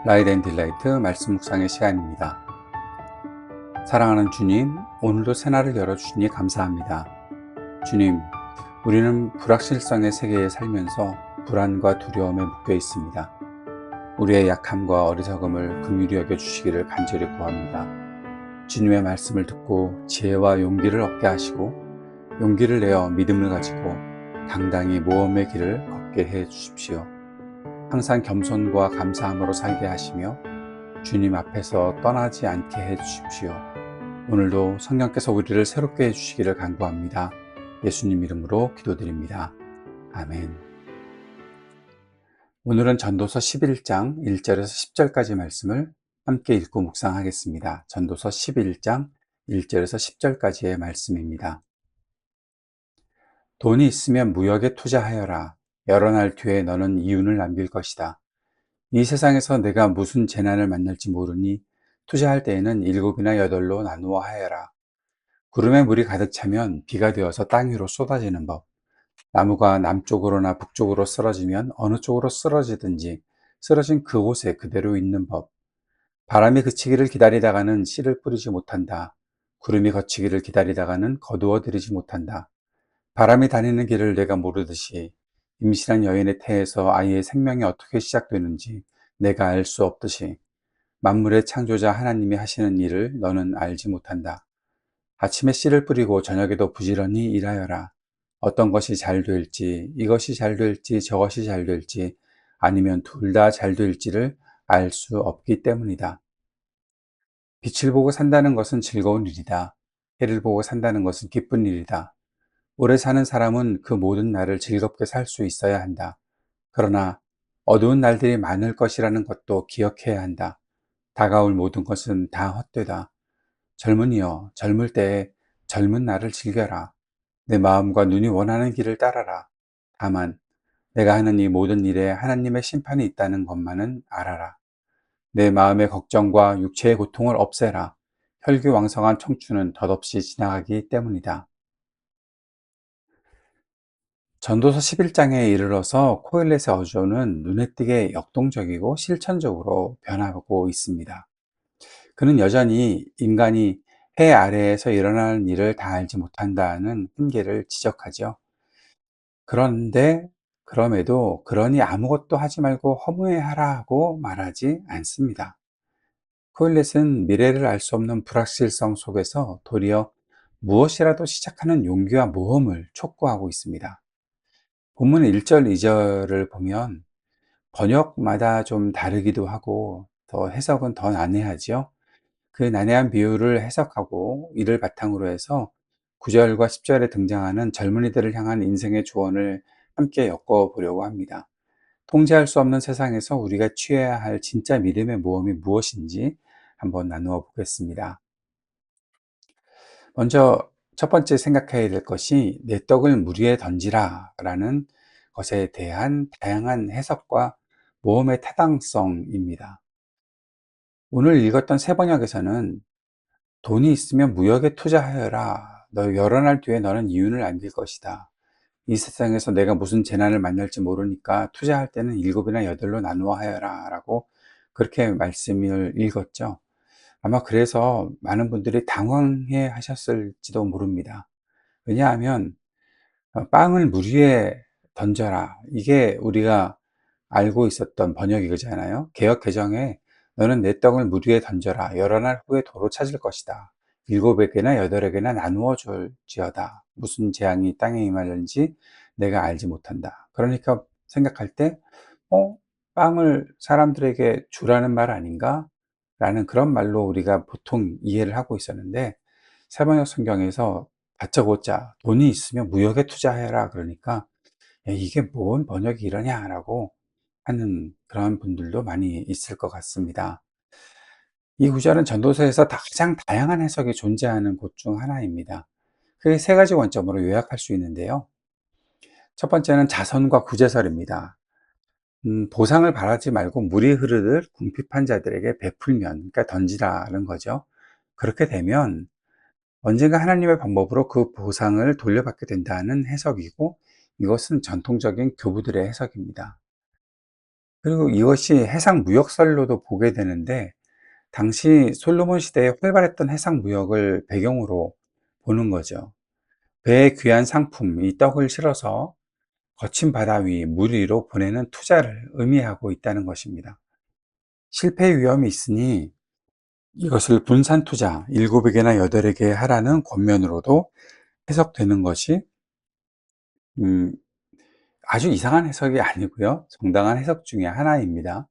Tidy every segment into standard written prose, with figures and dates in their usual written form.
라이트 앤 딜라이트 말씀 묵상의 시간입니다. 사랑하는 주님, 오늘도 새날을 열어주시니 감사합니다. 주님, 우리는 불확실성의 세계에 살면서 불안과 두려움에 묶여 있습니다. 우리의 약함과 어리석음을 긍휼히 여겨 주시기를 간절히 구합니다. 주님의 말씀을 듣고 지혜와 용기를 얻게 하시고 용기를 내어 믿음을 가지고 당당히 모험의 길을 걷게 해 주십시오. 항상 겸손과 감사함으로 살게 하시며 주님 앞에서 떠나지 않게 해 주십시오. 오늘도 성령께서 우리를 새롭게 해 주시기를 간구합니다. 예수님 이름으로 기도드립니다. 아멘. 오늘은 전도서 11장 1절에서 10절까지 말씀을 함께 읽고 묵상하겠습니다. 전도서 11장 1절에서 10절까지의 말씀입니다. 돈이 있으면 무역에 투자하여라. 여러 날 뒤에 너는 이윤을 남길 것이다. 이 세상에서 내가 무슨 재난을 만날지 모르니 투자할 때에는 7이나 8로 나누어 하여라. 구름에 물이 가득 차면 비가 되어서 땅 위로 쏟아지는 법. 나무가 남쪽으로나 북쪽으로 쓰러지면 어느 쪽으로 쓰러지든지 쓰러진 그곳에 그대로 있는 법. 바람이 그치기를 기다리다가는 씨를 뿌리지 못한다. 구름이 거치기를 기다리다가는 거두어 들이지 못한다. 바람이 다니는 길을 내가 모르듯이 임신한 여인의 태에서 아이의 생명이 어떻게 시작되는지 내가 알 수 없듯이 만물의 창조자 하나님이 하시는 일을 너는 알지 못한다. 아침에 씨를 뿌리고 저녁에도 부지런히 일하여라. 어떤 것이 잘 될지, 이것이 잘 될지, 저것이 잘 될지, 아니면 둘 다 잘 될지를 알 수 없기 때문이다. 빛을 보고 산다는 것은 즐거운 일이다. 해를 보고 산다는 것은 기쁜 일이다. 오래 사는 사람은 그 모든 날을 즐겁게 살 수 있어야 한다. 그러나 어두운 날들이 많을 것이라는 것도 기억해야 한다. 다가올 모든 것은 다 헛되다. 젊은이여, 젊을 때에 젊은 날을 즐겨라. 내 마음과 눈이 원하는 길을 따라라. 다만 내가 하는 이 모든 일에 하나님의 심판이 있다는 것만은 알아라. 내 마음의 걱정과 육체의 고통을 없애라. 혈기왕성한 청춘은 덧없이 지나가기 때문이다. 전도서 11장에 이르러서 코엘렛의 어조는 눈에 띄게 역동적이고 실천적으로 변하고 있습니다. 그는 여전히 인간이 해 아래에서 일어나는 일을 다 알지 못한다는 한계를 지적하죠. 그런데 그럼에도 그러니 아무것도 하지 말고 허무해하라고 말하지 않습니다. 코일렛은 미래를 알 수 없는 불확실성 속에서 도리어 무엇이라도 시작하는 용기와 모험을 촉구하고 있습니다. 본문 1절, 2절을 보면 번역마다 좀 다르기도 하고 더 해석은 더 난해하죠. 그 난해한 비유를 해석하고 이를 바탕으로 해서 9절과 10절에 등장하는 젊은이들을 향한 인생의 조언을 함께 엮어보려고 합니다. 통제할 수 없는 세상에서 우리가 취해야 할 진짜 믿음의 모험이 무엇인지 한번 나누어 보겠습니다. 먼저 첫 번째 생각해야 될 것이 내 떡을 물 위에 던지라 라는 것에 대한 다양한 해석과 모험의 타당성입니다. 오늘 읽었던 세 번역에서는 돈이 있으면 무역에 투자하여라. 너 여러 날 뒤에 너는 이윤을 남길 것이다. 이 세상에서 내가 무슨 재난을 만날지 모르니까 투자할 때는 7이나 8로 나누어 하여라 라고 그렇게 말씀을 읽었죠. 아마 그래서 많은 분들이 당황해 하셨을지도 모릅니다. 왜냐하면 빵을 물 위에 던져라. 이게 우리가 알고 있었던 번역이잖아요. 개역 개정에 너는 내 떡을 물 위에 던져라. 여러 날 후에 도로 찾을 것이다. 7에게나 8에게나 나누어 줄지어다. 무슨 재앙이 땅에 임하는지 내가 알지 못한다. 그러니까 생각할 때 빵을 사람들에게 주라는 말 아닌가? 라는 그런 말로 우리가 보통 이해를 하고 있었는데 세번역 성경에서 다짜고짜 돈이 있으면 무역에 투자해라 그러니까 야, 이게 뭔 번역이 이러냐라고 하는 그런 분들도 많이 있을 것 같습니다. 이 구절은 전도서에서 가장 다양한 해석이 존재하는 곳 중 하나입니다. 크게 세 가지 관점으로 요약할 수 있는데요. 첫 번째는 자선과 구제설입니다. 보상을 바라지 말고 물이 흐르듯 궁핍한 자들에게 베풀면, 그러니까 던지라는 거죠. 그렇게 되면 언젠가 하나님의 방법으로 그 보상을 돌려받게 된다는 해석이고, 이것은 전통적인 교부들의 해석입니다. 그리고 이것이 해상 무역설로도 보게 되는데, 당시 솔로몬 시대에 활발했던 해상 무역을 배경으로 보는 거죠. 배에 귀한 상품, 이 떡을 실어서 거친 바다 위, 물 위로 보내는 투자를 의미하고 있다는 것입니다. 실패 위험이 있으니 이것을 분산 투자, 7에게나 8에게 하라는 권면으로도 해석되는 것이 음, 아주 이상한 해석이 아니고요. 정당한 해석 중에 하나입니다.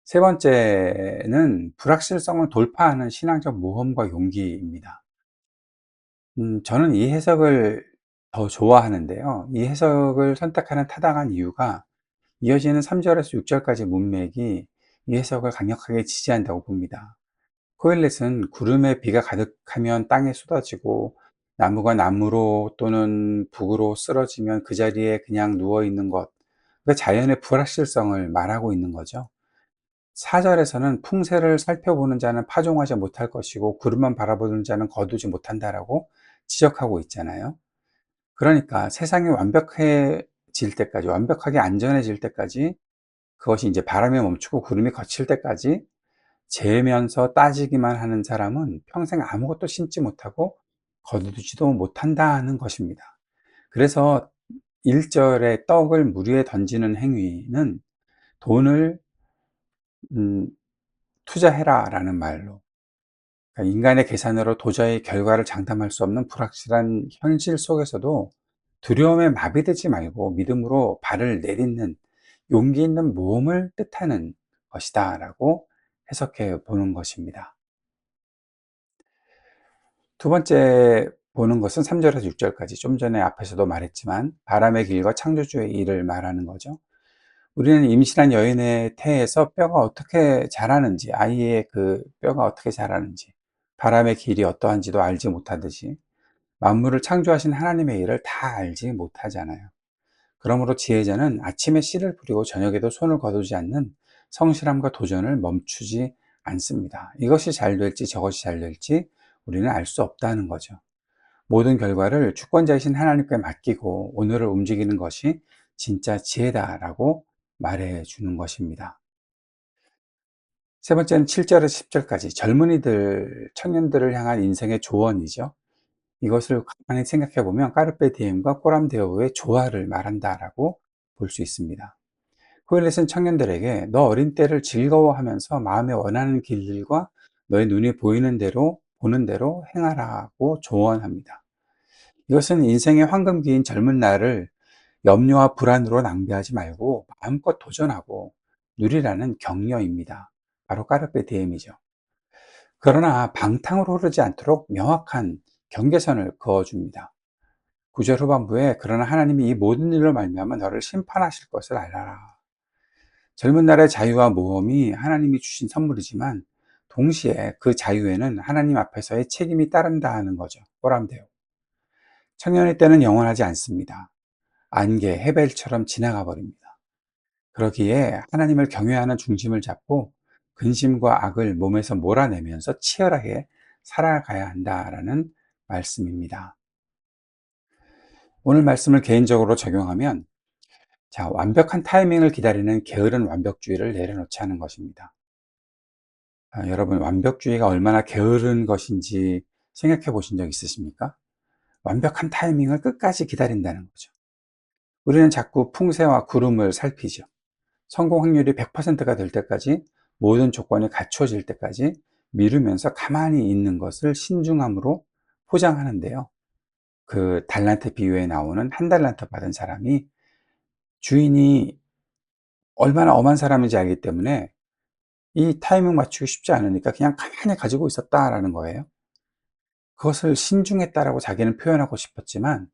세 번째는 불확실성을 돌파하는 신앙적 모험과 용기입니다. 저는 이 해석을 더 좋아하는데요. 이 해석을 선택하는 타당한 이유가 이어지는 3절에서 6절까지 문맥이 이 해석을 강력하게 지지한다고 봅니다. 코엘렛은 구름에 비가 가득하면 땅에 쏟아지고 나무가 남으로 또는 북으로 쓰러지면 그 자리에 그냥 누워 있는 것, 그 자연의 불확실성을 말하고 있는 거죠. 4절에서는 풍세를 살펴보는 자는 파종하지 못할 것이고 구름만 바라보는 자는 거두지 못한다라고 지적하고 있잖아요. 그러니까 세상이 완벽해질 때까지, 완벽하게 안전해질 때까지, 그것이 이제 바람이 멈추고 구름이 거칠 때까지 재면서 따지기만 하는 사람은 평생 아무것도 심지 못하고 거두지도 못한다는 것입니다. 그래서 1절에 떡을 물 위에 던지는 행위는 돈을 음, 투자해라 라는 말로, 그러니까 인간의 계산으로 도저히 결과를 장담할 수 없는 불확실한 현실 속에서도 두려움에 마비되지 말고 믿음으로 발을 내딛는 용기 있는 모험을 뜻하는 것이다 라고 해석해 보는 것입니다. 두 번째 보는 것은 3절에서 6절까지, 좀 전에 앞에서도 말했지만 바람의 길과 창조주의 일을 말하는 거죠. 우리는 임신한 여인의 태에서 뼈가 어떻게 자라는지, 아이의 그 뼈가 어떻게 자라는지, 바람의 길이 어떠한지도 알지 못하듯이 만물을 창조하신 하나님의 일을 다 알지 못하잖아요. 그러므로 지혜자는 아침에 씨를 뿌리고 저녁에도 손을 거두지 않는 성실함과 도전을 멈추지 않습니다. 이것이 잘 될지 저것이 잘 될지 우리는 알 수 없다는 거죠. 모든 결과를 주권자이신 하나님께 맡기고 오늘을 움직이는 것이 진짜 지혜다라고 말해 주는 것입니다. 세 번째는 7절에서 10절까지 젊은이들, 청년들을 향한 인생의 조언이죠. 이것을 가만히 생각해 보면 까르페 디엠과 꼬람데오의 조화를 말한다라고 볼 수 있습니다. 코엘렛은 청년들에게 너 어린 때를 즐거워하면서 마음에 원하는 길들과 너의 눈이 보는 대로 행하라고 조언합니다. 이것은 인생의 황금기인 젊은 날을 염려와 불안으로 낭비하지 말고 마음껏 도전하고 누리라는 격려입니다. 바로 까르페 디엠이죠. 그러나 방탕으로 흐르지 않도록 명확한 경계선을 그어줍니다. 9절 후반부에 그러나 하나님이 이 모든 일로 말미암아 너를 심판하실 것을 알아라. 젊은 날의 자유와 모험이 하나님이 주신 선물이지만 동시에 그 자유에는 하나님 앞에서의 책임이 따른다 하는 거죠. 꼬람데요. 청년의 때는 영원하지 않습니다. 안개, 해벨처럼 지나가 버립니다. 그러기에 하나님을 경외하는 중심을 잡고 근심과 악을 몸에서 몰아내면서 치열하게 살아가야 한다라는 말씀입니다. 오늘 말씀을 개인적으로 적용하면, 자, 완벽한 타이밍을 기다리는 게으른 완벽주의를 내려놓지 않은 것입니다. 여러분, 완벽주의가 얼마나 게으른 것인지 생각해 보신 적 있으십니까? 완벽한 타이밍을 끝까지 기다린다는 거죠. 우리는 자꾸 풍세와 구름을 살피죠. 성공 확률이 100%가 될 때까지, 모든 조건이 갖춰질 때까지 미루면서 가만히 있는 것을 신중함으로 포장하는데요. 그 달란트 비유에 나오는 한 달란트 받은 사람이 주인이 얼마나 엄한 사람인지 알기 때문에 이 타이밍 맞추기 쉽지 않으니까 그냥 가만히 가지고 있었다라는 거예요. 그것을 신중했다라고 자기는 표현하고 싶었지만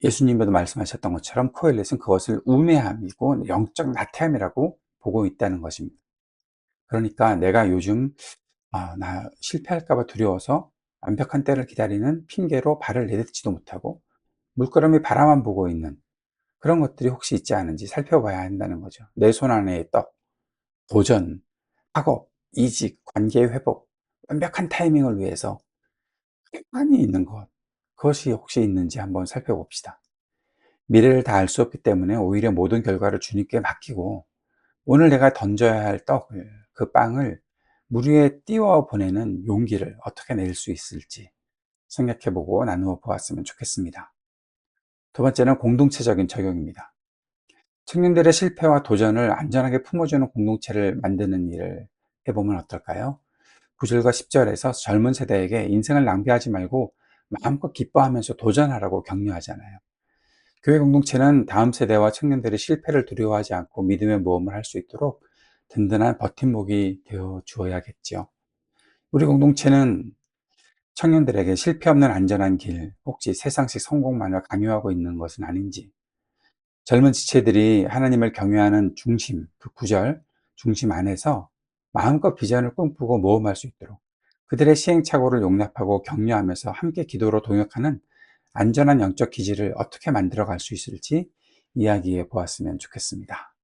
예수님께도 말씀하셨던 것처럼 코엘렛은 그것을 우매함이고 영적 나태함이라고 보고 있다는 것입니다. 그러니까 내가 요즘 나 실패할까 봐 두려워서 완벽한 때를 기다리는 핑계로 발을 내딛지도 못하고 물끄러미 바라만 보고 있는 그런 것들이 혹시 있지 않은지 살펴봐야 한다는 거죠. 내 손 안의 떡, 도전, 학업, 이직, 관계 회복, 완벽한 타이밍을 위해서 가만히 있는 것, 그것이 혹시 있는지 한번 살펴봅시다. 미래를 다 알 수 없기 때문에 오히려 모든 결과를 주님께 맡기고 오늘 내가 던져야 할 떡을, 그 빵을 물 위에 띄워 보내는 용기를 어떻게 낼 수 있을지 생각해 보고 나누어 보았으면 좋겠습니다. 두 번째는 공동체적인 적용입니다. 청년들의 실패와 도전을 안전하게 품어주는 공동체를 만드는 일을 해보면 어떨까요? 9절과 10절에서 젊은 세대에게 인생을 낭비하지 말고 마음껏 기뻐하면서 도전하라고 격려하잖아요. 교회 공동체는 다음 세대와 청년들이 실패를 두려워하지 않고 믿음의 모험을 할 수 있도록 든든한 버팀목이 되어 주어야겠죠. 우리 공동체는 청년들에게 실패 없는 안전한 길, 혹시 세상식 성공만을 강요하고 있는 것은 아닌지, 젊은 지체들이 하나님을 경외하는 중심, 그 구절, 중심 안에서 마음껏 비전을 꿈꾸고 모험할 수 있도록 그들의 시행착오를 용납하고 격려하면서 함께 기도로 동역하는 안전한 영적 기지를 어떻게 만들어 갈 수 있을지 이야기해 보았으면 좋겠습니다.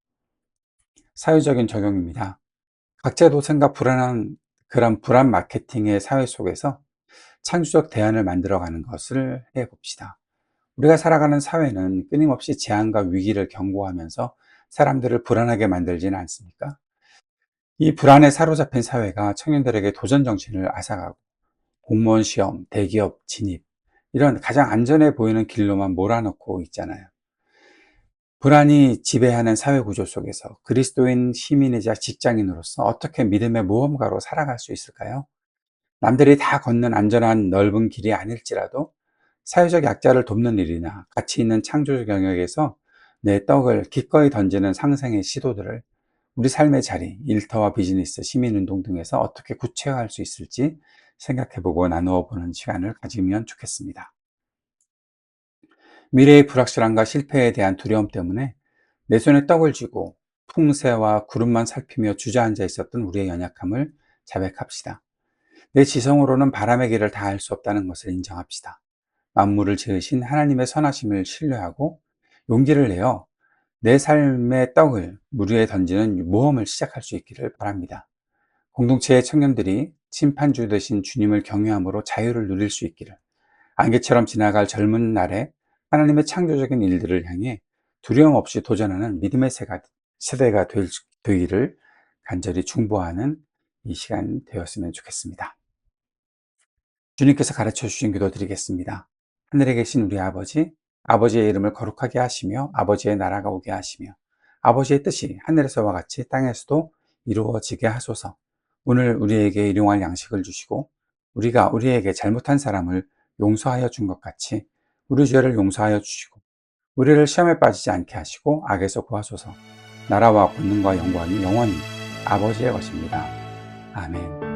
사회적인 적용입니다. 각자 도생과 불안한 그런 불안 마케팅의 사회 속에서 창조적 대안을 만들어 가는 것을 해 봅시다. 우리가 살아가는 사회는 끊임없이 재앙과 위기를 경고하면서 사람들을 불안하게 만들지는 않습니까? 이 불안에 사로잡힌 사회가 청년들에게 도전 정신을 앗아가고 공무원 시험, 대기업 진입, 이런 가장 안전해 보이는 길로만 몰아넣고 있잖아요. 불안이 지배하는 사회 구조 속에서 그리스도인 시민이자 직장인으로서 어떻게 믿음의 모험가로 살아갈 수 있을까요? 남들이 다 걷는 안전한 넓은 길이 아닐지라도 사회적 약자를 돕는 일이나 가치 있는 창조적 영역에서 내 떡을 기꺼이 던지는 상생의 시도들을 우리 삶의 자리, 일터와 비즈니스, 시민운동 등에서 어떻게 구체화할 수 있을지 생각해보고 나누어 보는 시간을 가지면 좋겠습니다. 미래의 불확실함과 실패에 대한 두려움 때문에 내 손에 떡을 쥐고 풍세와 구름만 살피며 주저앉아 있었던 우리의 연약함을 자백합시다. 내 지성으로는 바람의 길을 다 알 수 없다는 것을 인정합시다. 만물을 지으신 하나님의 선하심을 신뢰하고 용기를 내어 내 삶의 떡을 물 위에 던지는 모험을 시작할 수 있기를 바랍니다. 공동체의 청년들이 심판주 되신 주님을 경외함으로 자유를 누릴 수 있기를, 안개처럼 지나갈 젊은 날에 하나님의 창조적인 일들을 향해 두려움 없이 도전하는 믿음의 세대가 되기를 간절히 중보하는 이 시간 되었으면 좋겠습니다. 주님께서 가르쳐 주신 기도 드리겠습니다. 하늘에 계신 우리 아버지, 아버지의 이름을 거룩하게 하시며 아버지의 나라가 오게 하시며 아버지의 뜻이 하늘에서와 같이 땅에서도 이루어지게 하소서. 오늘 우리에게 일용할 양식을 주시고 우리가 우리에게 잘못한 사람을 용서하여 준 것 같이 우리 죄를 용서하여 주시고 우리를 시험에 빠지지 않게 하시고 악에서 구하소서. 나라와 권능과 영광이 영원히 아버지의 것입니다. 아멘.